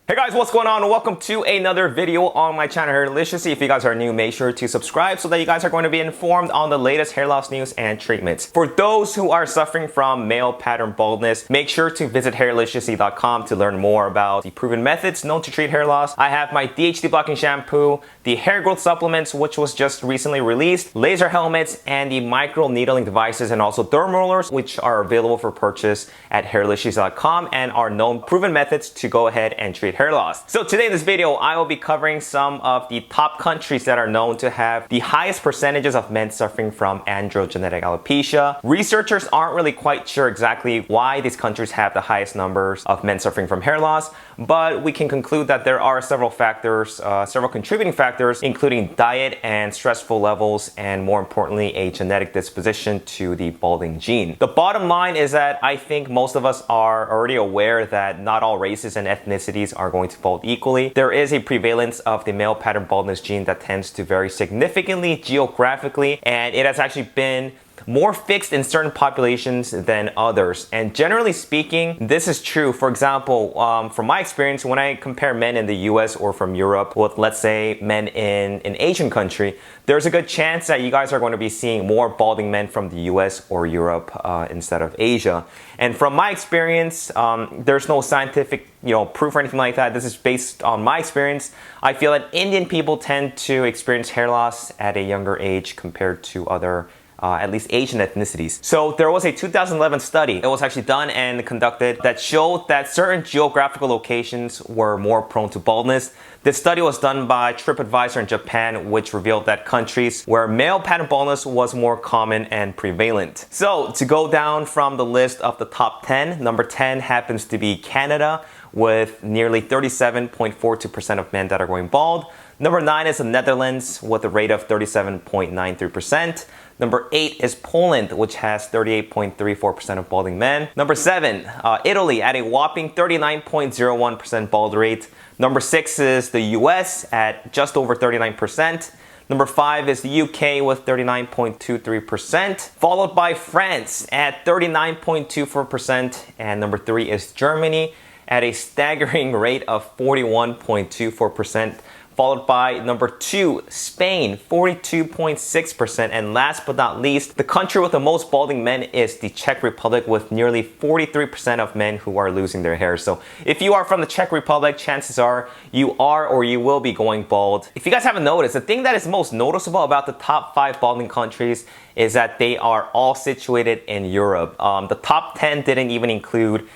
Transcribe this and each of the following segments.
Hey guys, what's going on? Welcome to another video on my channel, Hairliciously. If you guys are new, make sure to subscribe so that you guys are going to be informed on the latest hair loss news and treatments. For those who are suffering from male pattern baldness, make sure to visit hairliciously.com to learn more about the proven methods known to treat hair loss. I have my DHT blocking shampoo, the hair growth supplements, which was just recently released, laser helmets, and the micro needling devices, and also derm rollers, which are available for purchase at hairliciously.com and are known proven methods to go ahead and treat hair loss. So today in this video, I will be covering some of the top countries that are known to have the highest percentages of men suffering from androgenetic alopecia. Researchers aren't really quite sure exactly why these countries have the highest numbers of men suffering from hair loss, but we can conclude that there are several factors, several contributing factors, including diet and stressful levels, and more importantly, a genetic disposition to the balding gene. The bottom line is that I think most of us are already aware that not all races and ethnicities are going to bald equally. There is a prevalence of the male pattern baldness gene that tends to vary significantly geographically, and it has actually been more fixed in certain populations than others. And generally speaking, this is true. For example, from my experience, when I compare men in the US or from Europe with, let's say, men in an Asian country, there's a good chance that you guys are going to be seeing more balding men from the US or Europe instead of Asia. And from my experience, there's no scientific proof or anything like that. This is based on my experience. I feel that Indian people tend to experience hair loss at a younger age compared to other at least Asian ethnicities. So there was a 2011 study that was actually done and conducted that showed that certain geographical locations were more prone to baldness. This study was done by TripAdvisor in Japan, which revealed that countries where male pattern baldness was more common and prevalent. So to go down from the list of the top 10, number 10 happens to be Canada, with nearly 37.42% of men that are going bald. Number 9 is the Netherlands with a rate of 37.93%. Number 8 is Poland, which has 38.34% of balding men. Number 7, Italy at a whopping 39.01% bald rate. Number 6 is the US at just over 39%. Number 5 is the UK with 39.23%, followed by France at 39.24%, and number 3 is Germany at a staggering rate of 41.24%, followed by number 2, Spain, 42.6%, and last but not least, the country with the most balding men is the Czech Republic, with nearly 43% of men who are losing their hair. So if you are from the Czech Republic, chances are you are or you will be going bald. If you guys haven't noticed, the thing that is most noticeable about the top 5 balding countries is that they are all situated in Europe. The top 10 didn't even include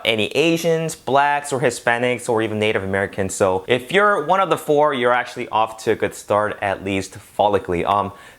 any Asians, blacks, or Hispanics, or even Native Americans. So if you're one of the 4, you're actually off to a good start, at least follically.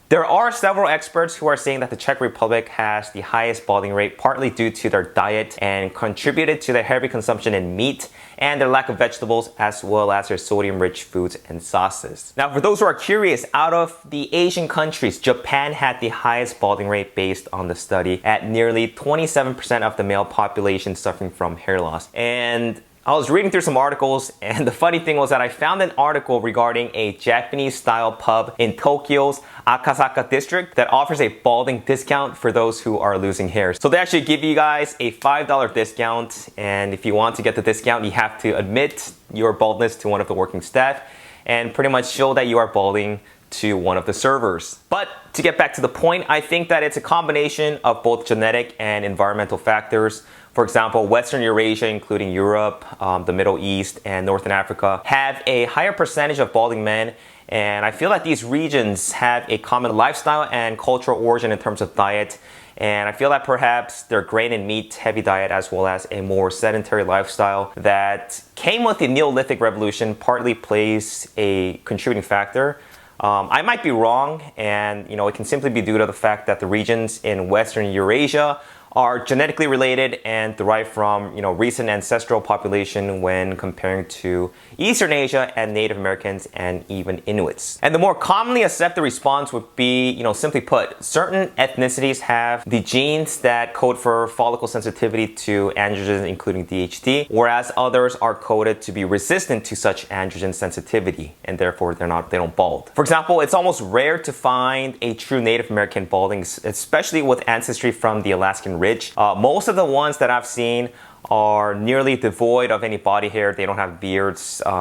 There are several experts who are saying that the Czech Republic has the highest balding rate, partly due to their diet and contributed to their heavy consumption in meat and their lack of vegetables, as well as their sodium-rich foods and sauces. Now, for those who are curious, out of the Asian countries, Japan had the highest balding rate based on the study at nearly 27% of the male population suffering from hair loss. And I was reading through some articles, and the funny thing was that I found an article regarding a Japanese-style pub in Tokyo's Akasaka district that offers a balding discount for those who are losing hair. So they actually give you guys a $5 discount, and if you want to get the discount, you have to admit your baldness to one of the working staff and pretty much show that you are balding to one of the servers. But to get back to the point, I think that it's a combination of both genetic and environmental factors. For example, Western Eurasia, including Europe, the Middle East, and Northern Africa, have a higher percentage of balding men. And I feel that these regions have a common lifestyle and cultural origin in terms of diet. And I feel that perhaps their grain and meat heavy diet, as well as a more sedentary lifestyle that came with the Neolithic Revolution, partly plays a contributing factor. I might be wrong, and it can simply be due to the fact that the regions in Western Eurasia are genetically related and derived from recent ancestral population when comparing to Eastern Asia and Native Americans and even Inuits. And the more commonly accepted response would be, simply put, certain ethnicities have the genes that code for follicle sensitivity to androgens, including DHT, whereas others are coded to be resistant to such androgen sensitivity, and therefore they don't bald. For example, it's almost rare to find a true Native American balding, especially with ancestry from the Alaskan Ridge. Most of the ones that I've seen are nearly devoid of any body hair. They don't have beards, they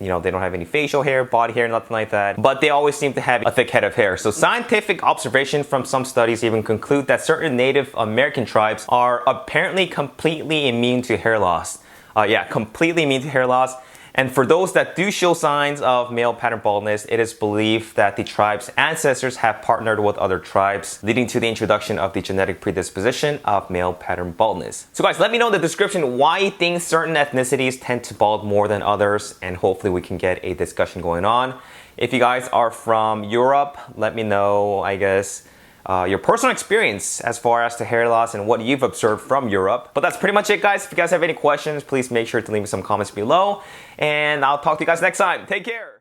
don't have any facial hair, body hair, nothing like that. But they always seem to have a thick head of hair. So scientific observation from some studies even conclude that certain Native American tribes are apparently completely immune to hair loss. Completely immune to hair loss. And for those that do show signs of male pattern baldness, it is believed that the tribe's ancestors have partnered with other tribes, leading to the introduction of the genetic predisposition of male pattern baldness. So guys, let me know in the description why you think certain ethnicities tend to bald more than others, and hopefully we can get a discussion going on. If you guys are from Europe, let me know, I guess, your personal experience as far as to hair loss and what you've observed from Europe. But that's pretty much it, guys. If you guys have any questions, please make sure to leave me some comments below, and I'll talk to you guys next time. Take care.